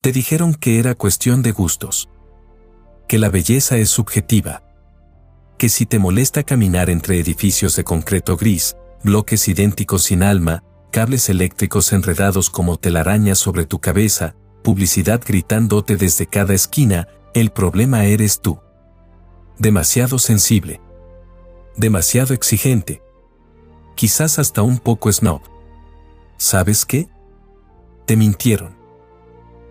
Te dijeron que era cuestión de gustos. Que la belleza es subjetiva. Que si te molesta caminar entre edificios de concreto gris, bloques idénticos sin alma, cables eléctricos enredados como telarañas sobre tu cabeza, publicidad gritándote desde cada esquina, el problema eres tú. Demasiado sensible. Demasiado exigente. Quizás hasta un poco snob. ¿Sabes qué? Te mintieron.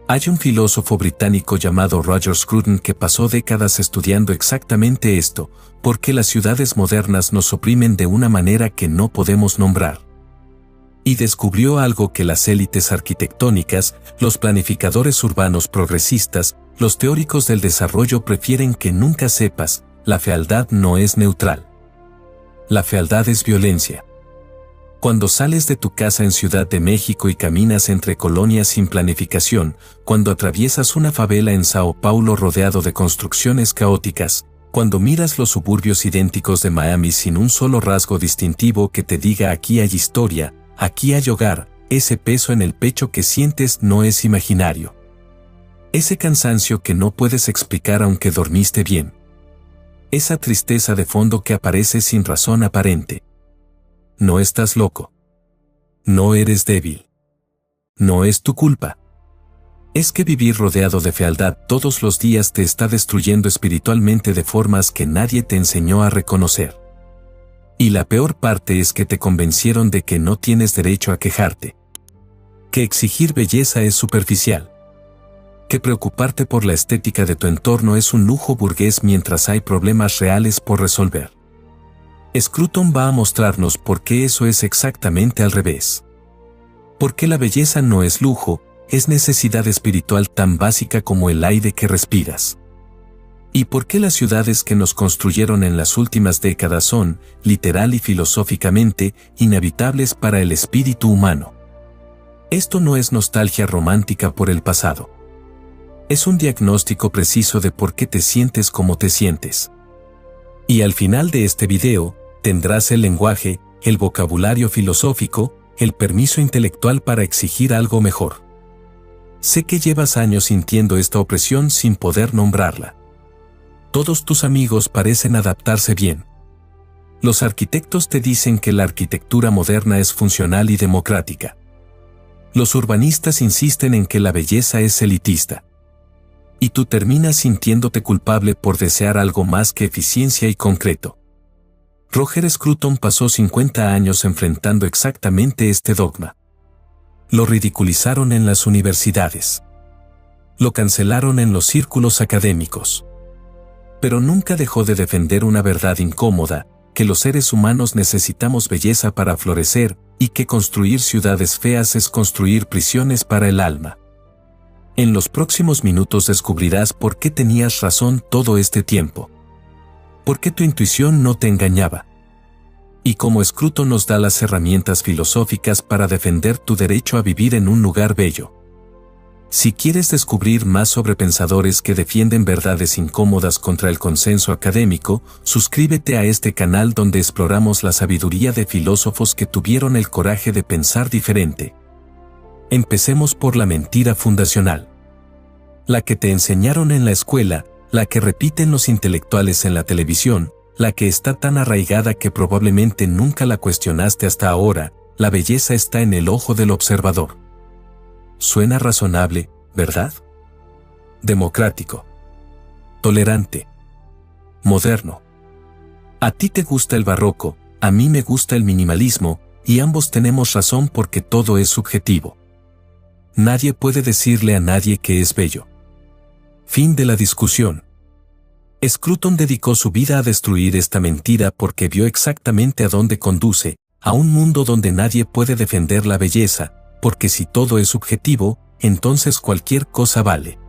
Hay un filósofo británico llamado Roger Scruton que pasó décadas estudiando exactamente esto, por qué las ciudades modernas nos oprimen de una manera que no podemos nombrar. Y descubrió algo que las élites arquitectónicas, los planificadores urbanos progresistas, los teóricos del desarrollo prefieren que nunca sepas: la fealdad no es neutral. La fealdad es violencia. Cuando sales de tu casa en Ciudad de México y caminas entre colonias sin planificación, cuando atraviesas una favela en Sao Paulo rodeado de construcciones caóticas, cuando miras los suburbios idénticos de Miami sin un solo rasgo distintivo que te diga aquí hay historia, aquí hay hogar, ese peso en el pecho que sientes no es imaginario. Ese cansancio que no puedes explicar aunque dormiste bien. Esa tristeza de fondo que aparece sin razón aparente. No estás loco. No eres débil. No es tu culpa. Es que vivir rodeado de fealdad todos los días te está destruyendo espiritualmente de formas que nadie te enseñó a reconocer. Y la peor parte es que te convencieron de que no tienes derecho a quejarte. Que exigir belleza es superficial. Que preocuparte por la estética de tu entorno es un lujo burgués mientras hay problemas reales por resolver. Scruton va a mostrarnos por qué eso es exactamente al revés. Por qué la belleza no es lujo, es necesidad espiritual tan básica como el aire que respiras. Y por qué las ciudades que nos construyeron en las últimas décadas son, literal y filosóficamente, inhabitables para el espíritu humano. Esto no es nostalgia romántica por el pasado. Es un diagnóstico preciso de por qué te sientes como te sientes. Y al final de este video, tendrás el lenguaje, el vocabulario filosófico, el permiso intelectual para exigir algo mejor. Sé que llevas años sintiendo esta opresión sin poder nombrarla. Todos tus amigos parecen adaptarse bien. Los arquitectos te dicen que la arquitectura moderna es funcional y democrática. Los urbanistas insisten en que la belleza es elitista. Y tú terminas sintiéndote culpable por desear algo más que eficiencia y concreto. Roger Scruton pasó 50 años enfrentando exactamente este dogma. Lo ridiculizaron en las universidades. Lo cancelaron en los círculos académicos. Pero nunca dejó de defender una verdad incómoda, que los seres humanos necesitamos belleza para florecer, y que construir ciudades feas es construir prisiones para el alma. En los próximos minutos descubrirás por qué tenías razón todo este tiempo. Por qué tu intuición no te engañaba. Y cómo Scruton nos da las herramientas filosóficas para defender tu derecho a vivir en un lugar bello. Si quieres descubrir más sobre pensadores que defienden verdades incómodas contra el consenso académico, suscríbete a este canal donde exploramos la sabiduría de filósofos que tuvieron el coraje de pensar diferente. Empecemos por la mentira fundacional. La que te enseñaron en la escuela, la que repiten los intelectuales en la televisión, la que está tan arraigada que probablemente nunca la cuestionaste hasta ahora: la belleza está en el ojo del observador. Suena razonable, ¿verdad? Democrático. Tolerante. Moderno. A ti te gusta el barroco, a mí me gusta el minimalismo, y ambos tenemos razón porque todo es subjetivo. Nadie puede decirle a nadie que es bello. Fin de la discusión. Scruton dedicó su vida a destruir esta mentira porque vio exactamente a dónde conduce, a un mundo donde nadie puede defender la belleza, porque si todo es subjetivo, entonces cualquier cosa vale.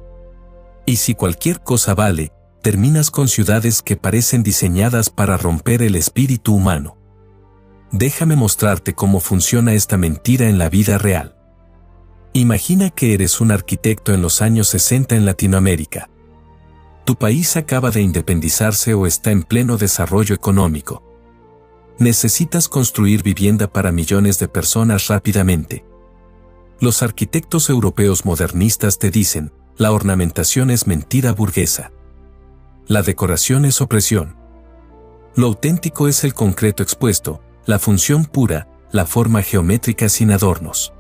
Y si cualquier cosa vale, terminas con ciudades que parecen diseñadas para romper el espíritu humano. Déjame mostrarte cómo funciona esta mentira en la vida real. Imagina que eres un arquitecto en los años 60 en Latinoamérica. Tu país acaba de independizarse o está en pleno desarrollo económico. Necesitas construir vivienda para millones de personas rápidamente. Los arquitectos europeos modernistas te dicen, la ornamentación es mentira burguesa. La decoración es opresión. Lo auténtico es el concreto expuesto, la función pura, la forma geométrica sin adornos.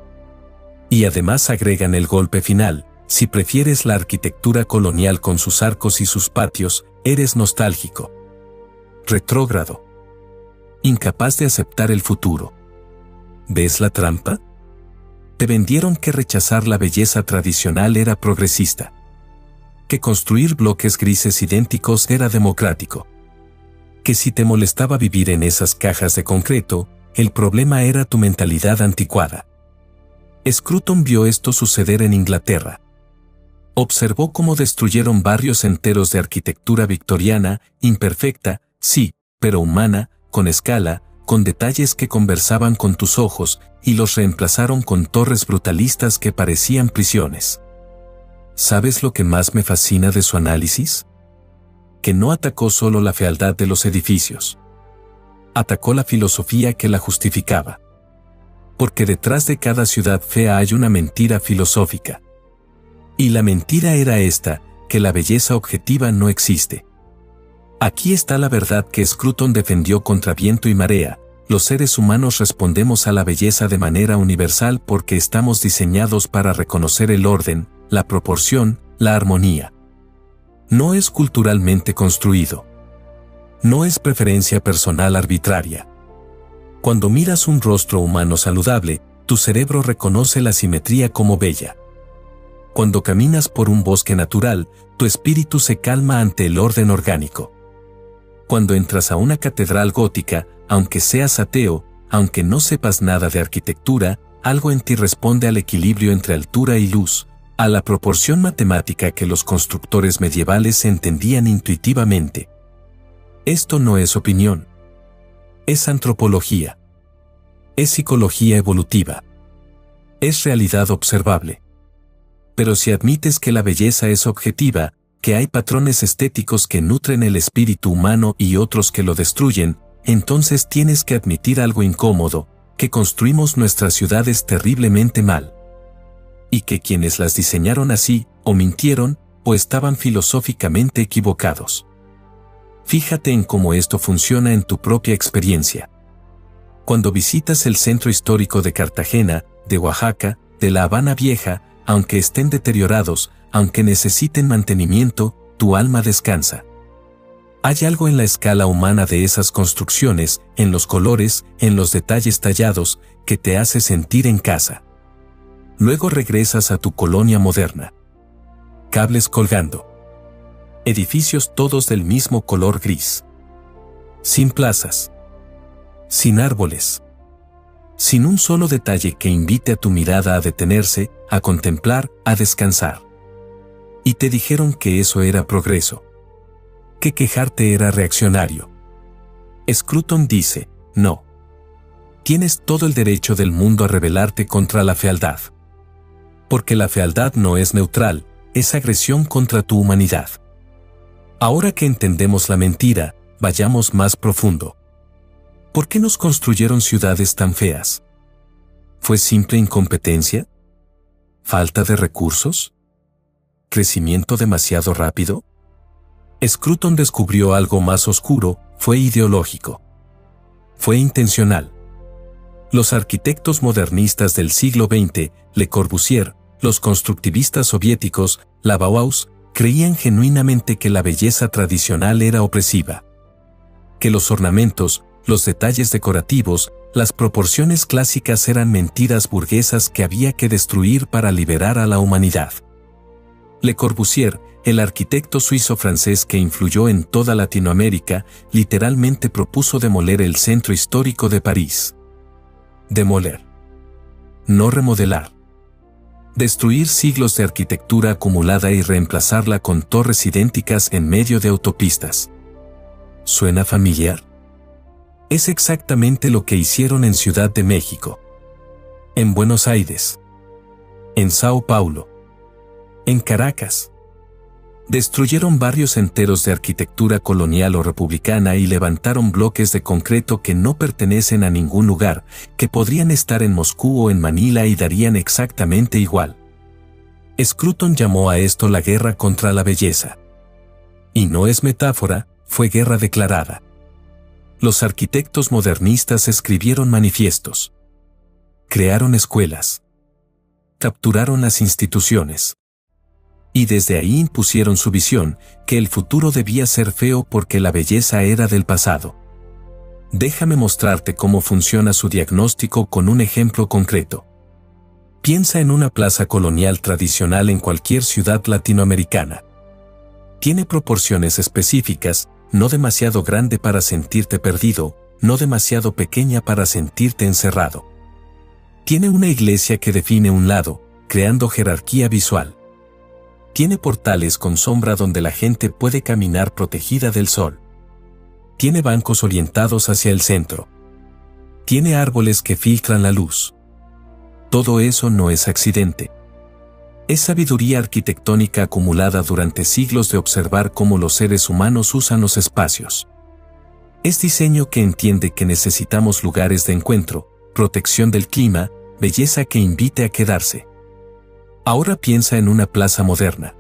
Y además agregan el golpe final, si prefieres la arquitectura colonial con sus arcos y sus patios, eres nostálgico. Retrógrado. Incapaz de aceptar el futuro. ¿Ves la trampa? Te vendieron que rechazar la belleza tradicional era progresista. Que construir bloques grises idénticos era democrático. Que si te molestaba vivir en esas cajas de concreto, el problema era tu mentalidad anticuada. Scruton vio esto suceder en Inglaterra. Observó cómo destruyeron barrios enteros de arquitectura victoriana, imperfecta, sí, pero humana, con escala, con detalles que conversaban con tus ojos, y los reemplazaron con torres brutalistas que parecían prisiones. ¿Sabes lo que más me fascina de su análisis? Que no atacó solo la fealdad de los edificios. Atacó la filosofía que la justificaba. Porque detrás de cada ciudad fea hay una mentira filosófica. Y la mentira era esta, que la belleza objetiva no existe. Aquí está la verdad que Scruton defendió contra viento y marea. Los seres humanos respondemos a la belleza de manera universal porque estamos diseñados para reconocer el orden, la proporción, la armonía. No es culturalmente construido. No es preferencia personal arbitraria. Cuando miras un rostro humano saludable, tu cerebro reconoce la simetría como bella. Cuando caminas por un bosque natural, tu espíritu se calma ante el orden orgánico. Cuando entras a una catedral gótica, aunque seas ateo, aunque no sepas nada de arquitectura, algo en ti responde al equilibrio entre altura y luz, a la proporción matemática que los constructores medievales entendían intuitivamente. Esto no es opinión. Es antropología. Es psicología evolutiva. Es realidad observable. Pero si admites que la belleza es objetiva, que hay patrones estéticos que nutren el espíritu humano y otros que lo destruyen, entonces tienes que admitir algo incómodo, que construimos nuestras ciudades terriblemente mal. Y que quienes las diseñaron así, o mintieron, o estaban filosóficamente equivocados. Fíjate en cómo esto funciona en tu propia experiencia. Cuando visitas el centro histórico de Cartagena, de Oaxaca, de La Habana Vieja, aunque estén deteriorados, aunque necesiten mantenimiento, tu alma descansa. Hay algo en la escala humana de esas construcciones, en los colores, en los detalles tallados, que te hace sentir en casa. Luego regresas a tu colonia moderna. Cables colgando. Edificios todos del mismo color gris. Sin plazas. Sin árboles. Sin un solo detalle que invite a tu mirada a detenerse, a contemplar, a descansar. Y te dijeron que eso era progreso. Que quejarte era reaccionario. Scruton dice, no. Tienes todo el derecho del mundo a rebelarte contra la fealdad. Porque la fealdad no es neutral, es agresión contra tu humanidad. Ahora que entendemos la mentira, vayamos más profundo. ¿Por qué nos construyeron ciudades tan feas? ¿Fue simple incompetencia? ¿Falta de recursos? ¿Crecimiento demasiado rápido? Scruton descubrió algo más oscuro, fue ideológico. Fue intencional. Los arquitectos modernistas del siglo XX, Le Corbusier, los constructivistas soviéticos, la Bauhaus, creían genuinamente que la belleza tradicional era opresiva. Que los ornamentos, los detalles decorativos, las proporciones clásicas eran mentiras burguesas que había que destruir para liberar a la humanidad. Le Corbusier, el arquitecto suizo-francés que influyó en toda Latinoamérica, literalmente propuso demoler el centro histórico de París. Demoler. No remodelar. Destruir siglos de arquitectura acumulada y reemplazarla con torres idénticas en medio de autopistas. ¿Suena familiar? Es exactamente lo que hicieron en Ciudad de México. En Buenos Aires. En Sao Paulo. En Caracas. Destruyeron barrios enteros de arquitectura colonial o republicana y levantaron bloques de concreto que no pertenecen a ningún lugar, que podrían estar en Moscú o en Manila y darían exactamente igual. Scruton llamó a esto la guerra contra la belleza. Y no es metáfora, fue guerra declarada. Los arquitectos modernistas escribieron manifiestos. Crearon escuelas. Capturaron las instituciones. Y desde ahí impusieron su visión, que el futuro debía ser feo porque la belleza era del pasado. Déjame mostrarte cómo funciona su diagnóstico con un ejemplo concreto. Piensa en una plaza colonial tradicional en cualquier ciudad latinoamericana. Tiene proporciones específicas, no demasiado grande para sentirte perdido, no demasiado pequeña para sentirte encerrado. Tiene una iglesia que define un lado, creando jerarquía visual. Tiene portales con sombra donde la gente puede caminar protegida del sol. Tiene bancos orientados hacia el centro. Tiene árboles que filtran la luz. Todo eso no es accidente. Es sabiduría arquitectónica acumulada durante siglos de observar cómo los seres humanos usan los espacios. Es diseño que entiende que necesitamos lugares de encuentro, protección del clima, belleza que invite a quedarse. Ahora piensa en una plaza moderna.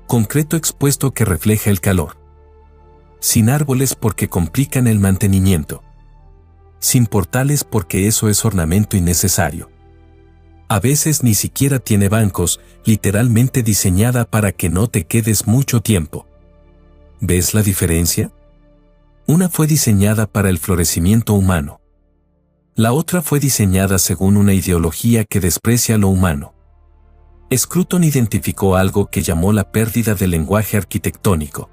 Concreto expuesto que refleja el calor. Sin árboles porque complican el mantenimiento. Sin portales porque eso es ornamento innecesario. A veces ni siquiera tiene bancos, literalmente diseñada para que no te quedes mucho tiempo. ¿Ves la diferencia? Una fue diseñada para el florecimiento humano. La otra fue diseñada según una ideología que desprecia lo humano. Scruton identificó algo que llamó la pérdida del lenguaje arquitectónico.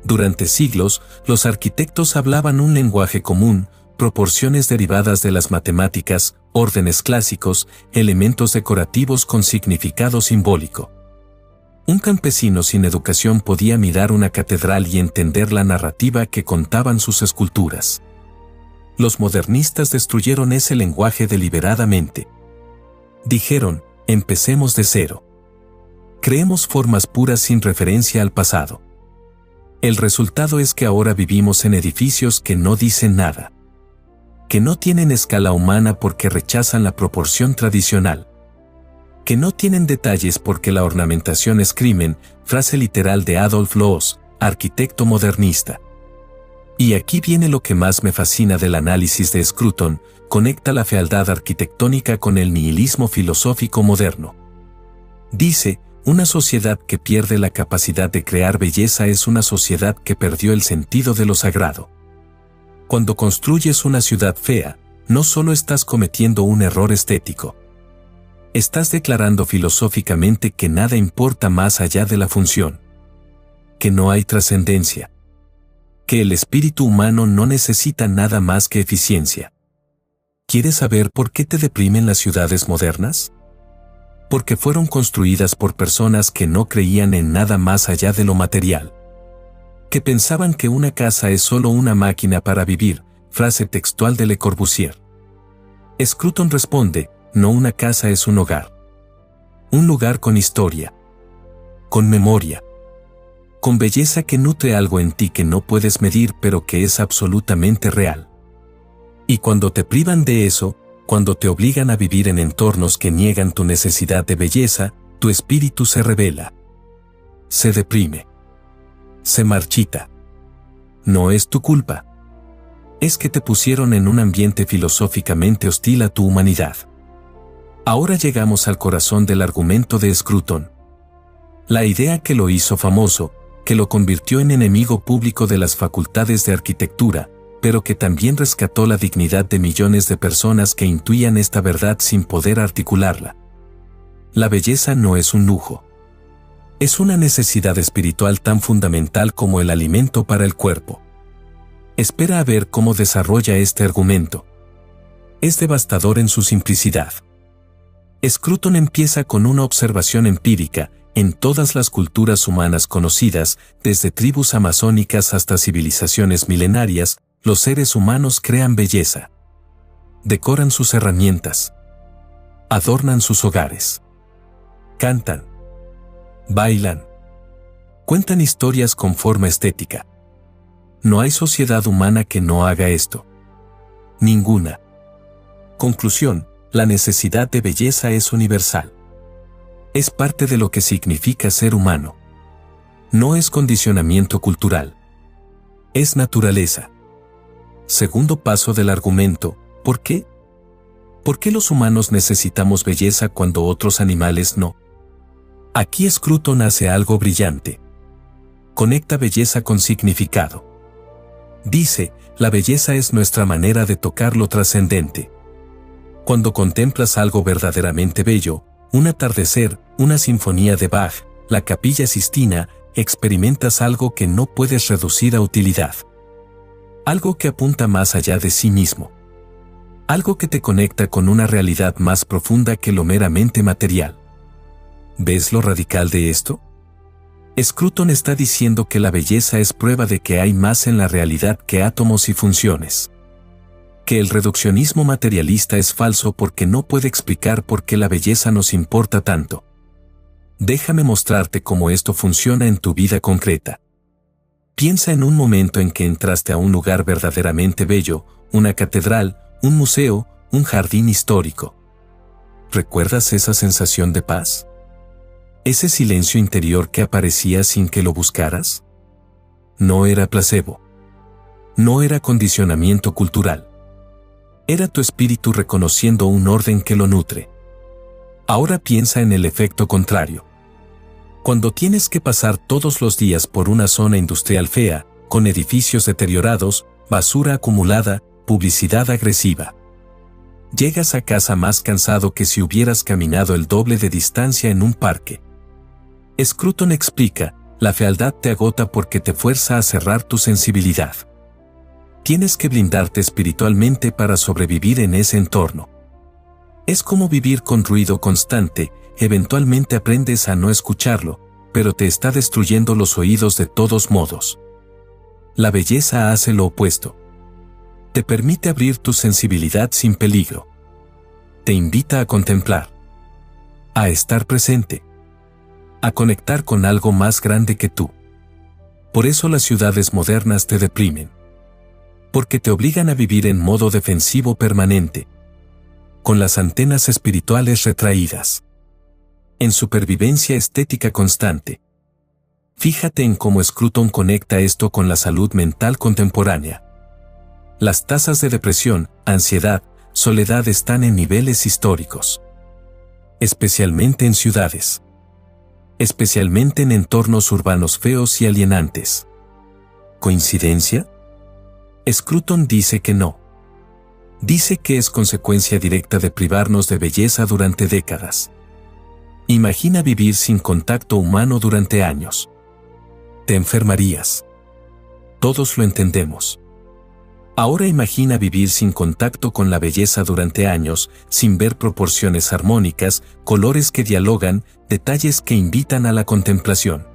Durante siglos, los arquitectos hablaban un lenguaje común, proporciones derivadas de las matemáticas, órdenes clásicos, elementos decorativos con significado simbólico. Un campesino sin educación podía mirar una catedral y entender la narrativa que contaban sus esculturas. Los modernistas destruyeron ese lenguaje deliberadamente. Dijeron, empecemos de cero. Creemos formas puras sin referencia al pasado. El resultado es que ahora vivimos en edificios que no dicen nada. Que no tienen escala humana porque rechazan la proporción tradicional. Que no tienen detalles porque la ornamentación es crimen, frase literal de Adolf Loos, arquitecto modernista. Y aquí viene lo que más me fascina del análisis de Scruton, conecta la fealdad arquitectónica con el nihilismo filosófico moderno. Dice, una sociedad que pierde la capacidad de crear belleza es una sociedad que perdió el sentido de lo sagrado. Cuando construyes una ciudad fea, no solo estás cometiendo un error estético. Estás declarando filosóficamente que nada importa más allá de la función. Que no hay trascendencia. Que el espíritu humano no necesita nada más que eficiencia. ¿Quieres saber por qué te deprimen las ciudades modernas? Porque fueron construidas por personas que no creían en nada más allá de lo material. Que pensaban que una casa es solo una máquina para vivir, frase textual de Le Corbusier. Scruton responde, no, una casa es un hogar. Un lugar con historia. Con memoria. Con belleza que nutre algo en ti que no puedes medir pero que es absolutamente real. Y cuando te privan de eso, cuando te obligan a vivir en entornos que niegan tu necesidad de belleza, tu espíritu se revela. Se deprime. Se marchita. No es tu culpa. Es que te pusieron en un ambiente filosóficamente hostil a tu humanidad. Ahora llegamos al corazón del argumento de Scruton. La idea que lo hizo famoso, que lo convirtió en enemigo público de las facultades de arquitectura, pero que también rescató la dignidad de millones de personas que intuían esta verdad sin poder articularla. La belleza no es un lujo. Es una necesidad espiritual tan fundamental como el alimento para el cuerpo. Espera a ver cómo desarrolla este argumento. Es devastador en su simplicidad. Scruton empieza con una observación empírica. En todas las culturas humanas conocidas, desde tribus amazónicas hasta civilizaciones milenarias, los seres humanos crean belleza. Decoran sus herramientas. Adornan sus hogares. Cantan. Bailan. Cuentan historias con forma estética. No hay sociedad humana que no haga esto. Ninguna. Conclusión: la necesidad de belleza es universal. Es parte de lo que significa ser humano. No es condicionamiento cultural. Es naturaleza. Segundo paso del argumento: ¿por qué? ¿Por qué los humanos necesitamos belleza cuando otros animales no? Aquí Scruton hace algo brillante. Conecta belleza con significado. Dice: la belleza es nuestra manera de tocar lo trascendente. Cuando contemplas algo verdaderamente bello, un atardecer, una sinfonía de Bach, la Capilla Sistina, experimentas algo que no puedes reducir a utilidad. Algo que apunta más allá de sí mismo. Algo que te conecta con una realidad más profunda que lo meramente material. ¿Ves lo radical de esto? Scruton está diciendo que la belleza es prueba de que hay más en la realidad que átomos y funciones. Que el reduccionismo materialista es falso porque no puede explicar por qué la belleza nos importa tanto. Déjame mostrarte cómo esto funciona en tu vida concreta. Piensa en un momento en que entraste a un lugar verdaderamente bello, una catedral, un museo, un jardín histórico. ¿Recuerdas esa sensación de paz? ¿Ese silencio interior que aparecía sin que lo buscaras? No era placebo. No era condicionamiento cultural. Era tu espíritu reconociendo un orden que lo nutre. Ahora piensa en el efecto contrario. Cuando tienes que pasar todos los días por una zona industrial fea, con edificios deteriorados, basura acumulada, publicidad agresiva. Llegas a casa más cansado que si hubieras caminado el doble de distancia en un parque. Scruton explica: la fealdad te agota porque te fuerza a cerrar tu sensibilidad. Tienes que blindarte espiritualmente para sobrevivir en ese entorno. Es como vivir con ruido constante. Eventualmente aprendes a no escucharlo, pero te está destruyendo los oídos de todos modos. La belleza hace lo opuesto. Te permite abrir tu sensibilidad sin peligro. Te invita a contemplar. A estar presente. A conectar con algo más grande que tú. Por eso las ciudades modernas te deprimen. Porque te obligan a vivir en modo defensivo permanente. Con las antenas espirituales retraídas. En supervivencia estética constante. Fíjate en cómo Scruton conecta esto con la salud mental contemporánea. Las tasas de depresión, ansiedad, soledad están en niveles históricos. Especialmente en ciudades. Especialmente en entornos urbanos feos y alienantes. ¿Coincidencia? Scruton dice que no. Dice que es consecuencia directa de privarnos de belleza durante décadas. Imagina vivir sin contacto humano durante años. Te enfermarías. Todos lo entendemos. Ahora imagina vivir sin contacto con la belleza durante años, sin ver proporciones armónicas, colores que dialogan, detalles que invitan a la contemplación.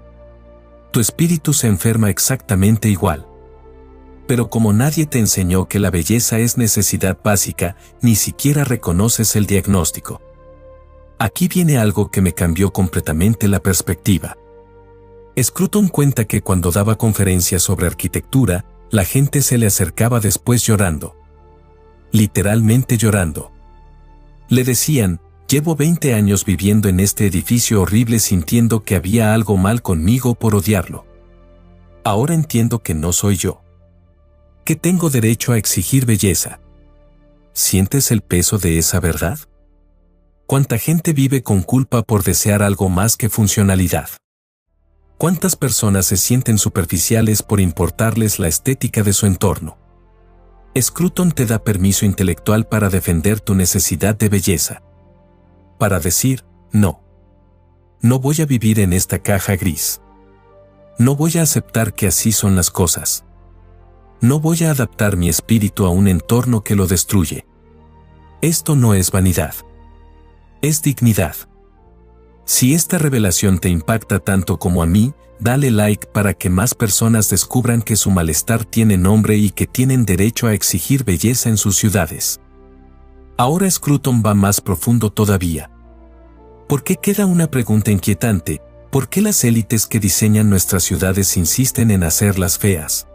Tu espíritu se enferma exactamente igual. Pero como nadie te enseñó que la belleza es necesidad básica, ni siquiera reconoces el diagnóstico. Aquí viene algo que me cambió completamente la perspectiva. Scruton cuenta que cuando daba conferencias sobre arquitectura, la gente se le acercaba después llorando. Literalmente llorando. Le decían: llevo 20 años viviendo en este edificio horrible sintiendo que había algo mal conmigo por odiarlo. Ahora entiendo que no soy yo. Que tengo derecho a exigir belleza. ¿Sientes el peso de esa verdad? ¿Cuánta gente vive con culpa por desear algo más que funcionalidad? ¿Cuántas personas se sienten superficiales por importarles la estética de su entorno? Scruton te da permiso intelectual para defender tu necesidad de belleza. Para decir: no. No voy a vivir en esta caja gris. No voy a aceptar que así son las cosas. No voy a adaptar mi espíritu a un entorno que lo destruye. Esto no es vanidad. Es dignidad. Si esta revelación te impacta tanto como a mí, dale like para que más personas descubran que su malestar tiene nombre y que tienen derecho a exigir belleza en sus ciudades. Ahora Scruton va más profundo todavía. ¿Por qué queda una pregunta inquietante? ¿Por qué las élites que diseñan nuestras ciudades insisten en hacerlas feas?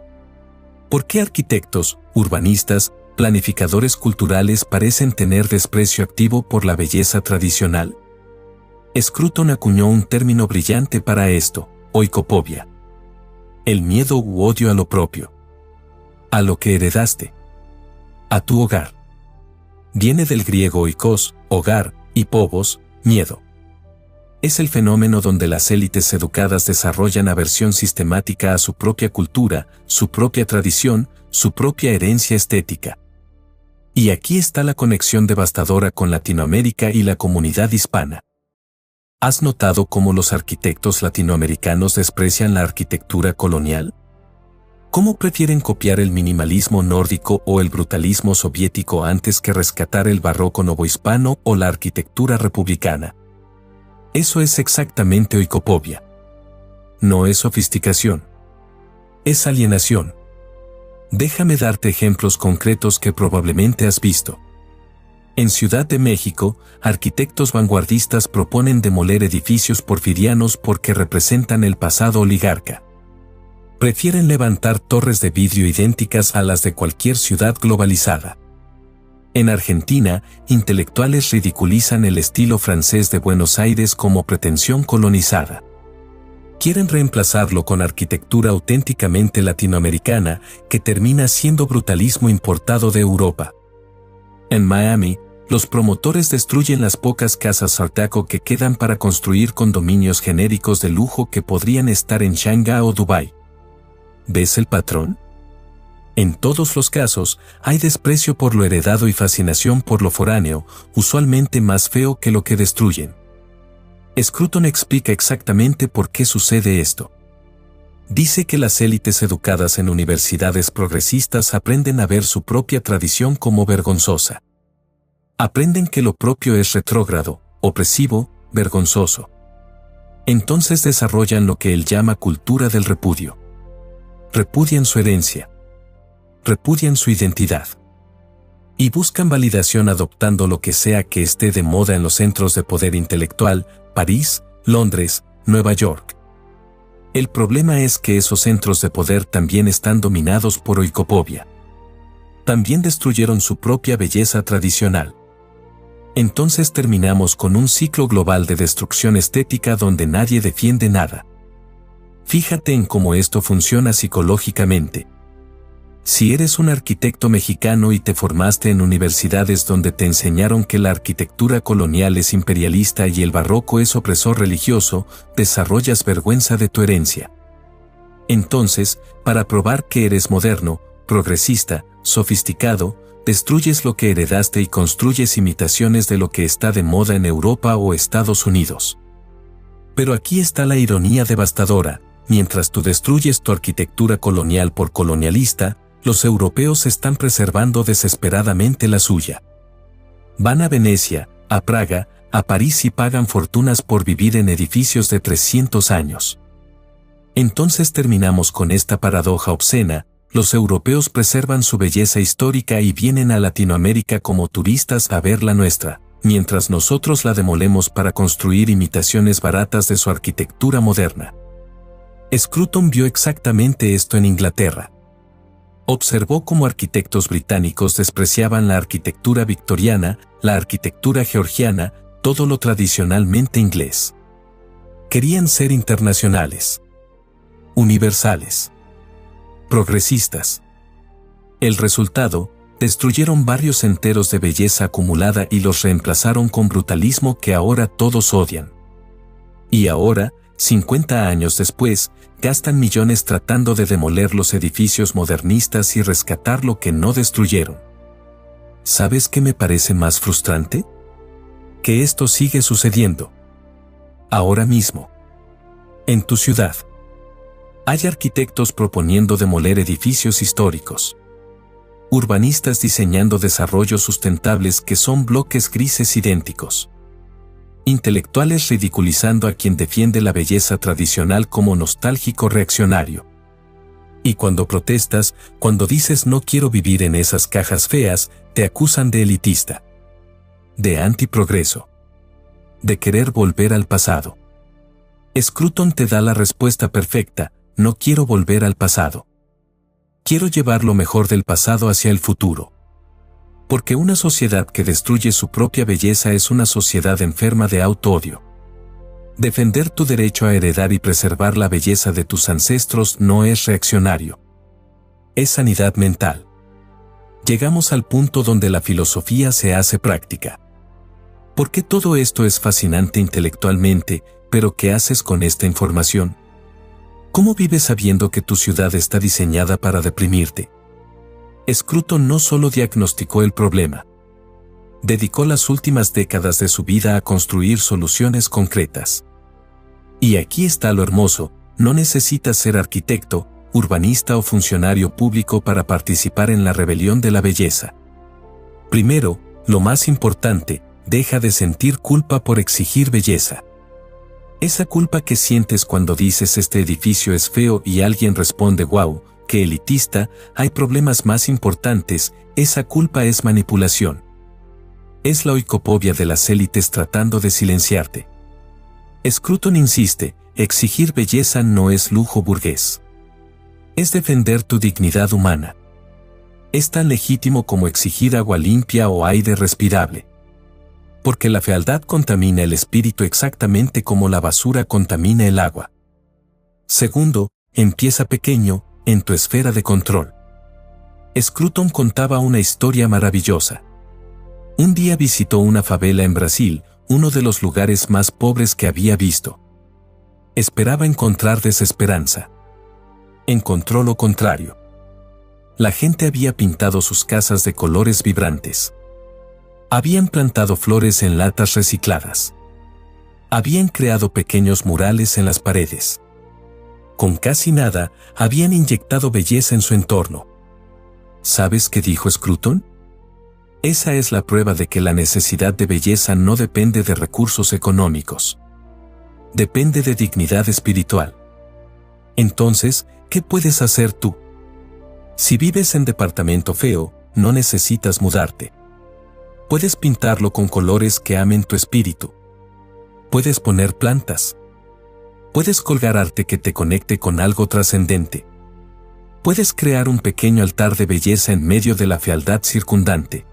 ¿Por qué arquitectos, urbanistas, planificadores culturales parecen tener desprecio activo por la belleza tradicional? Scruton acuñó un término brillante para esto: oikopobia. El miedo u odio a lo propio. A lo que heredaste. A tu hogar. Viene del griego oikos, hogar, y phobos, miedo. Es el fenómeno donde las élites educadas desarrollan aversión sistemática a su propia cultura, su propia tradición, su propia herencia estética. Y aquí está la conexión devastadora con Latinoamérica y la comunidad hispana. ¿Has notado cómo los arquitectos latinoamericanos desprecian la arquitectura colonial? ¿Cómo prefieren copiar el minimalismo nórdico o el brutalismo soviético antes que rescatar el barroco novohispano o la arquitectura republicana? Eso es exactamente oikopobia. No es sofisticación. Es alienación. Déjame darte ejemplos concretos que probablemente has visto. En Ciudad de México, arquitectos vanguardistas proponen demoler edificios porfirianos porque representan el pasado oligarca. Prefieren levantar torres de vidrio idénticas a las de cualquier ciudad globalizada. En Argentina, intelectuales ridiculizan el estilo francés de Buenos Aires como pretensión colonizada. Quieren reemplazarlo con arquitectura auténticamente latinoamericana, que termina siendo brutalismo importado de Europa. En Miami, los promotores destruyen las pocas casas Art Deco que quedan para construir condominios genéricos de lujo que podrían estar en Shanghái o Dubái. ¿Ves el patrón? En todos los casos, hay desprecio por lo heredado y fascinación por lo foráneo, usualmente más feo que lo que destruyen. Scruton explica exactamente por qué sucede esto. Dice que las élites educadas en universidades progresistas aprenden a ver su propia tradición como vergonzosa. Aprenden que lo propio es retrógrado, opresivo, vergonzoso. Entonces desarrollan lo que él llama cultura del repudio. Repudian su herencia. Repudian su identidad. Y buscan validación adoptando lo que sea que esté de moda en los centros de poder intelectual, París, Londres, Nueva York. El problema es que esos centros de poder también están dominados por oikopobia. También destruyeron su propia belleza tradicional. Entonces terminamos con un ciclo global de destrucción estética donde nadie defiende nada. Fíjate en cómo esto funciona psicológicamente. Si eres un arquitecto mexicano y te formaste en universidades donde te enseñaron que la arquitectura colonial es imperialista y el barroco es opresor religioso, desarrollas vergüenza de tu herencia. Entonces, para probar que eres moderno, progresista, sofisticado, destruyes lo que heredaste y construyes imitaciones de lo que está de moda en Europa o Estados Unidos. Pero aquí está la ironía devastadora: mientras tú destruyes tu arquitectura colonial por colonialista, los europeos están preservando desesperadamente la suya. Van a Venecia, a Praga, a París y pagan fortunas por vivir en edificios de 300 años. Entonces terminamos con esta paradoja obscena: los europeos preservan su belleza histórica y vienen a Latinoamérica como turistas a ver la nuestra, mientras nosotros la demolemos para construir imitaciones baratas de su arquitectura moderna. Scruton vio exactamente esto en Inglaterra. Observó cómo arquitectos británicos despreciaban la arquitectura victoriana, la arquitectura georgiana, todo lo tradicionalmente inglés. Querían ser internacionales, universales, progresistas. El resultado: destruyeron barrios enteros de belleza acumulada y los reemplazaron con brutalismo que ahora todos odian. Y ahora, 50 años después, gastan millones tratando de demoler los edificios modernistas y rescatar lo que no destruyeron. ¿Sabes qué me parece más frustrante? Que esto sigue sucediendo. Ahora mismo. En tu ciudad. Hay arquitectos proponiendo demoler edificios históricos. Urbanistas diseñando desarrollos sustentables que son bloques grises idénticos. Intelectuales ridiculizando a quien defiende la belleza tradicional como nostálgico reaccionario. Y cuando protestas, cuando dices no quiero vivir en esas cajas feas, te acusan de elitista, de antiprogreso, de querer volver al pasado. Scruton te da la respuesta perfecta: no quiero volver al pasado. Quiero llevar lo mejor del pasado hacia el futuro. Porque una sociedad que destruye su propia belleza es una sociedad enferma de auto-odio. Defender tu derecho a heredar y preservar la belleza de tus ancestros no es reaccionario. Es sanidad mental. Llegamos al punto donde la filosofía se hace práctica. ¿Por qué todo esto es fascinante intelectualmente, pero qué haces con esta información? ¿Cómo vives sabiendo que tu ciudad está diseñada para deprimirte? Scruton no solo diagnosticó el problema. Dedicó las últimas décadas de su vida a construir soluciones concretas. Y aquí está lo hermoso: no necesitas ser arquitecto, urbanista o funcionario público para participar en la rebelión de la belleza. Primero, lo más importante, deja de sentir culpa por exigir belleza. Esa culpa que sientes cuando dices este edificio es feo y alguien responde wow, qué elitista, hay problemas más importantes, esa culpa es manipulación. Es la oikopobia de las élites tratando de silenciarte. Scruton insiste: exigir belleza no es lujo burgués. Es defender tu dignidad humana. Es tan legítimo como exigir agua limpia o aire respirable. Porque la fealdad contamina el espíritu exactamente como la basura contamina el agua. Segundo, empieza pequeño, en tu esfera de control. Scruton contaba una historia maravillosa. Un día visitó una favela en Brasil, uno de los lugares más pobres que había visto. Esperaba encontrar desesperanza. Encontró lo contrario. La gente había pintado sus casas de colores vibrantes. Habían plantado flores en latas recicladas. Habían creado pequeños murales en las paredes. Con casi nada, habían inyectado belleza en su entorno. ¿Sabes qué dijo Scruton? Esa es la prueba de que la necesidad de belleza no depende de recursos económicos. Depende de dignidad espiritual. Entonces, ¿qué puedes hacer tú? Si vives en departamento feo, no necesitas mudarte. Puedes pintarlo con colores que amen tu espíritu. Puedes poner plantas. Puedes colgar arte que te conecte con algo trascendente. Puedes crear un pequeño altar de belleza en medio de la fealdad circundante.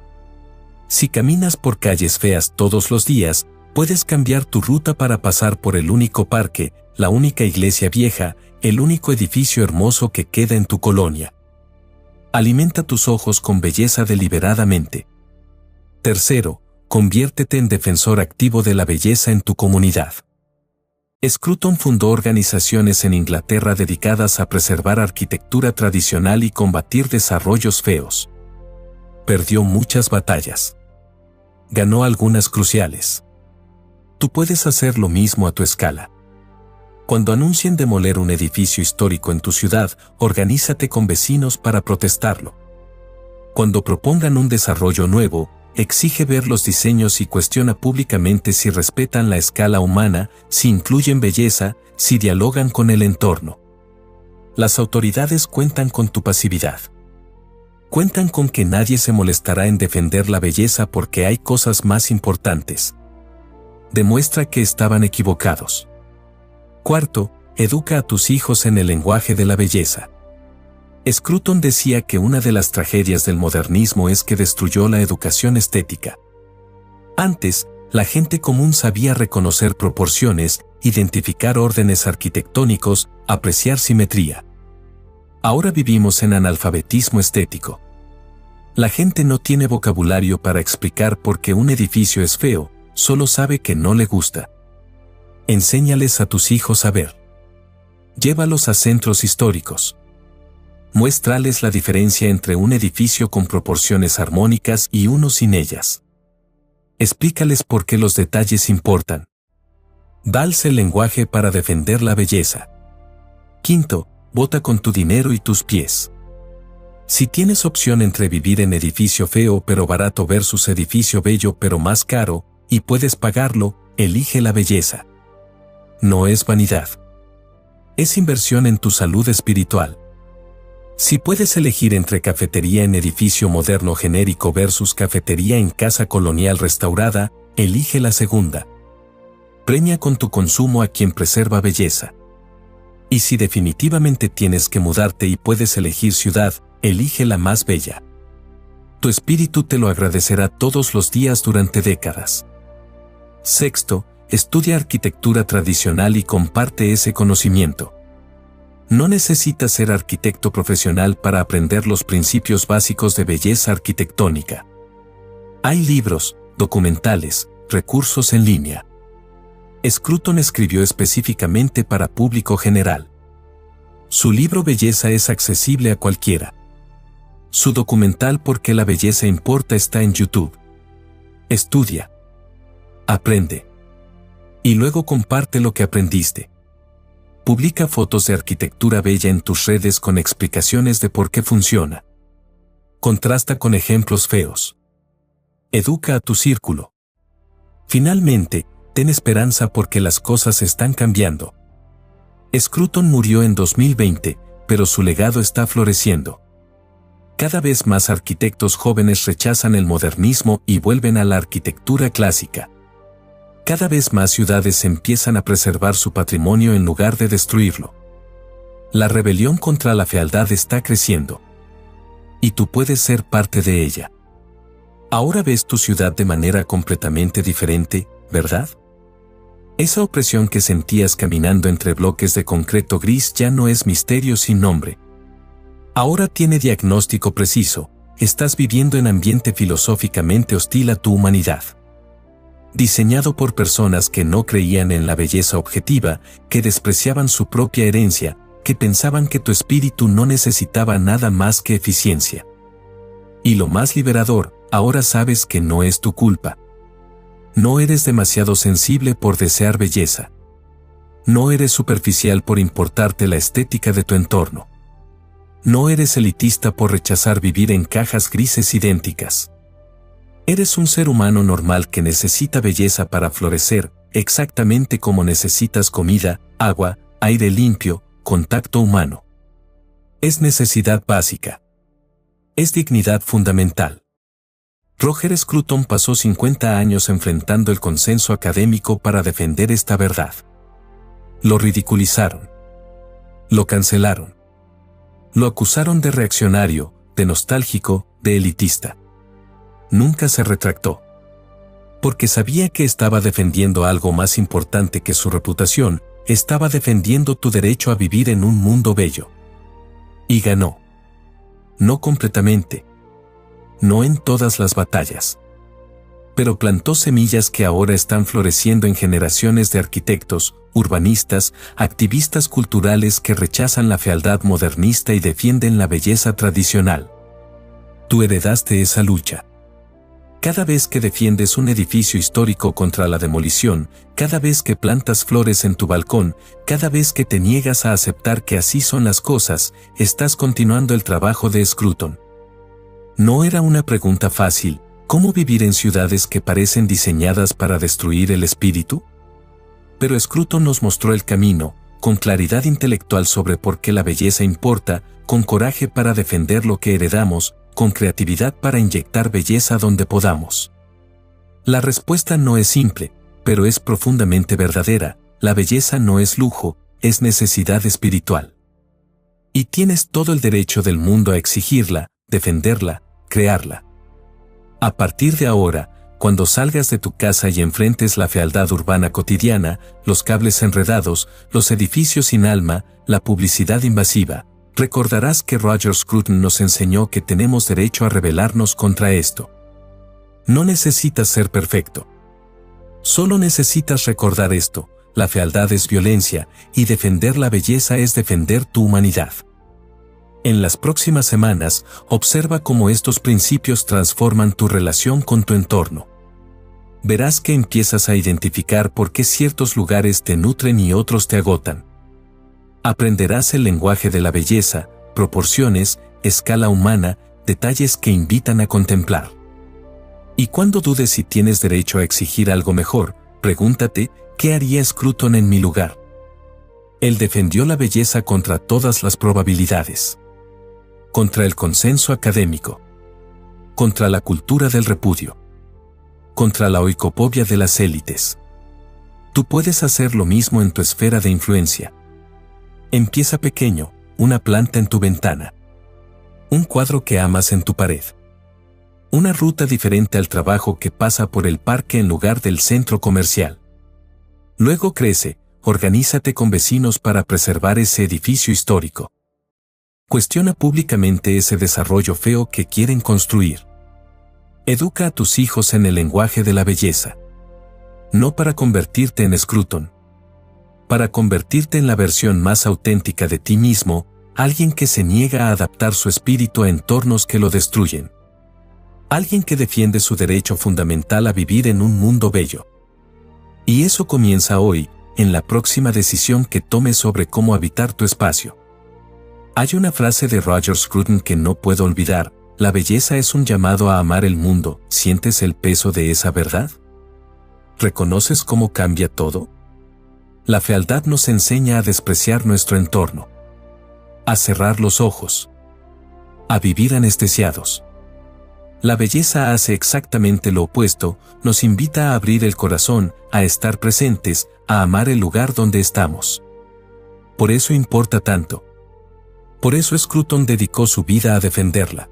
Si caminas por calles feas todos los días, puedes cambiar tu ruta para pasar por el único parque, la única iglesia vieja, el único edificio hermoso que queda en tu colonia. Alimenta tus ojos con belleza deliberadamente. Tercero, conviértete en defensor activo de la belleza en tu comunidad. Scruton fundó organizaciones en Inglaterra dedicadas a preservar arquitectura tradicional y combatir desarrollos feos. Perdió muchas batallas. Ganó algunas cruciales. Tú puedes hacer lo mismo a tu escala. Cuando anuncien demoler un edificio histórico en tu ciudad, organízate con vecinos para protestarlo. Cuando propongan un desarrollo nuevo, exige ver los diseños y cuestiona públicamente si respetan la escala humana, si incluyen belleza, si dialogan con el entorno. Las autoridades cuentan con tu pasividad. Cuentan con que nadie se molestará en defender la belleza porque hay cosas más importantes. Demuestra que estaban equivocados. Cuarto, educa a tus hijos en el lenguaje de la belleza. Scruton decía que una de las tragedias del modernismo es que destruyó la educación estética. Antes, la gente común sabía reconocer proporciones, identificar órdenes arquitectónicos, apreciar simetría. Ahora vivimos en analfabetismo estético. La gente no tiene vocabulario para explicar por qué un edificio es feo, solo sabe que no le gusta. Enséñales a tus hijos a ver. Llévalos a centros históricos. Muéstrales la diferencia entre un edificio con proporciones armónicas y uno sin ellas. Explícales por qué los detalles importan. Dales el lenguaje para defender la belleza. Quinto, vota con tu dinero y tus pies. Si tienes opción entre vivir en edificio feo pero barato versus edificio bello pero más caro, y puedes pagarlo, elige la belleza. No es vanidad. Es inversión en tu salud espiritual. Si puedes elegir entre cafetería en edificio moderno genérico versus cafetería en casa colonial restaurada, elige la segunda. Premia con tu consumo a quien preserva belleza. Y si definitivamente tienes que mudarte y puedes elegir ciudad, elige la más bella. Tu espíritu te lo agradecerá todos los días durante décadas. Sexto, estudia arquitectura tradicional y comparte ese conocimiento. No necesitas ser arquitecto profesional para aprender los principios básicos de belleza arquitectónica. Hay libros, documentales, recursos en línea. Scruton escribió específicamente para público general. Su libro Belleza es accesible a cualquiera. Su documental ¿Por qué la belleza importa? Está en YouTube. Estudia. Aprende. Y luego comparte lo que aprendiste. Publica fotos de arquitectura bella en tus redes con explicaciones de por qué funciona. Contrasta con ejemplos feos. Educa a tu círculo. Finalmente, ten esperanza porque las cosas están cambiando. Scruton murió en 2020, pero su legado está floreciendo. Cada vez más arquitectos jóvenes rechazan el modernismo y vuelven a la arquitectura clásica. Cada vez más ciudades empiezan a preservar su patrimonio en lugar de destruirlo. La rebelión contra la fealdad está creciendo. Y tú puedes ser parte de ella. Ahora ves tu ciudad de manera completamente diferente, ¿verdad? Esa opresión que sentías caminando entre bloques de concreto gris ya no es misterio sin nombre. Ahora tiene diagnóstico preciso, estás viviendo en ambiente filosóficamente hostil a tu humanidad. Diseñado por personas que no creían en la belleza objetiva, que despreciaban su propia herencia, que pensaban que tu espíritu no necesitaba nada más que eficiencia. Y lo más liberador, ahora sabes que no es tu culpa. No eres demasiado sensible por desear belleza. No eres superficial por importarte la estética de tu entorno. No eres elitista por rechazar vivir en cajas grises idénticas. Eres un ser humano normal que necesita belleza para florecer, exactamente como necesitas comida, agua, aire limpio, contacto humano. Es necesidad básica. Es dignidad fundamental. Roger Scruton pasó 50 años enfrentando el consenso académico para defender esta verdad. Lo ridiculizaron. Lo cancelaron. Lo acusaron de reaccionario, de nostálgico, de elitista. Nunca se retractó. Porque sabía que estaba defendiendo algo más importante que su reputación, estaba defendiendo tu derecho a vivir en un mundo bello. Y ganó. No completamente. No en todas las batallas. Pero plantó semillas que ahora están floreciendo en generaciones de arquitectos, urbanistas, activistas culturales que rechazan la fealdad modernista y defienden la belleza tradicional. Tú heredaste esa lucha. Cada vez que defiendes un edificio histórico contra la demolición, cada vez que plantas flores en tu balcón, cada vez que te niegas a aceptar que así son las cosas, estás continuando el trabajo de Scruton. No era una pregunta fácil, ¿cómo vivir en ciudades que parecen diseñadas para destruir el espíritu? Pero Scruton nos mostró el camino, con claridad intelectual sobre por qué la belleza importa, con coraje para defender lo que heredamos, con creatividad para inyectar belleza donde podamos. La respuesta no es simple, pero es profundamente verdadera, la belleza no es lujo, es necesidad espiritual. Y tienes todo el derecho del mundo a exigirla, defenderla, crearla. A partir de ahora, cuando salgas de tu casa y enfrentes la fealdad urbana cotidiana, los cables enredados, los edificios sin alma, la publicidad invasiva, recordarás que Roger Scruton nos enseñó que tenemos derecho a rebelarnos contra esto. No necesitas ser perfecto. Solo necesitas recordar esto, la fealdad es violencia, y defender la belleza es defender tu humanidad. En las próximas semanas, observa cómo estos principios transforman tu relación con tu entorno. Verás que empiezas a identificar por qué ciertos lugares te nutren y otros te agotan. Aprenderás el lenguaje de la belleza, proporciones, escala humana, detalles que invitan a contemplar. Y cuando dudes si tienes derecho a exigir algo mejor, pregúntate, ¿qué haría Scruton en mi lugar? Él defendió la belleza contra todas las probabilidades. Contra el consenso académico. Contra la cultura del repudio. Contra la oikopobia de las élites. Tú puedes hacer lo mismo en tu esfera de influencia. Empieza pequeño, una planta en tu ventana. Un cuadro que amas en tu pared. Una ruta diferente al trabajo que pasa por el parque en lugar del centro comercial. Luego crece, organízate con vecinos para preservar ese edificio histórico. Cuestiona públicamente ese desarrollo feo que quieren construir. Educa a tus hijos en el lenguaje de la belleza. No para convertirte en Scruton. Para convertirte en la versión más auténtica de ti mismo, alguien que se niega a adaptar su espíritu a entornos que lo destruyen. Alguien que defiende su derecho fundamental a vivir en un mundo bello. Y eso comienza hoy, en la próxima decisión que tomes sobre cómo habitar tu espacio. Hay una frase de Roger Scruton que no puedo olvidar: la belleza es un llamado a amar el mundo. ¿Sientes el peso de esa verdad? ¿Reconoces cómo cambia todo? La fealdad nos enseña a despreciar nuestro entorno. A cerrar los ojos. A vivir anestesiados. La belleza hace exactamente lo opuesto, nos invita a abrir el corazón, a estar presentes, a amar el lugar donde estamos. Por eso importa tanto. Por eso Scruton dedicó su vida a defenderla.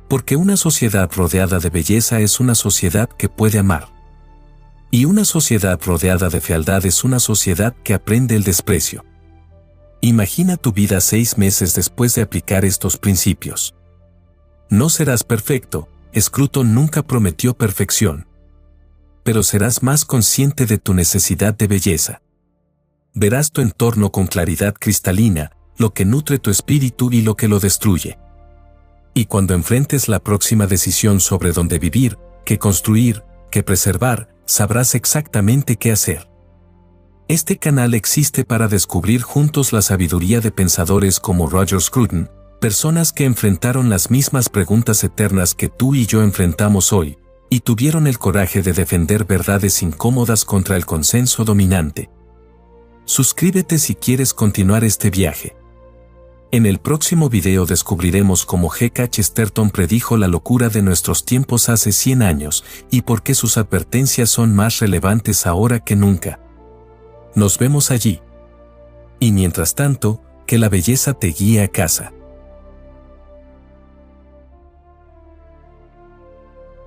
Porque una sociedad rodeada de belleza es una sociedad que puede amar. Y una sociedad rodeada de fealdad es una sociedad que aprende el desprecio. Imagina tu vida 6 meses después de aplicar estos principios. No serás perfecto, Scruton nunca prometió perfección. Pero serás más consciente de tu necesidad de belleza. Verás tu entorno con claridad cristalina, lo que nutre tu espíritu y lo que lo destruye. Y cuando enfrentes la próxima decisión sobre dónde vivir, qué construir, qué preservar, sabrás exactamente qué hacer. Este canal existe para descubrir juntos la sabiduría de pensadores como Roger Scruton, personas que enfrentaron las mismas preguntas eternas que tú y yo enfrentamos hoy, y tuvieron el coraje de defender verdades incómodas contra el consenso dominante. Suscríbete si quieres continuar este viaje. En el próximo video descubriremos cómo G.K. Chesterton predijo la locura de nuestros tiempos hace 100 años y por qué sus advertencias son más relevantes ahora que nunca. Nos vemos allí. Y mientras tanto, que la belleza te guíe a casa.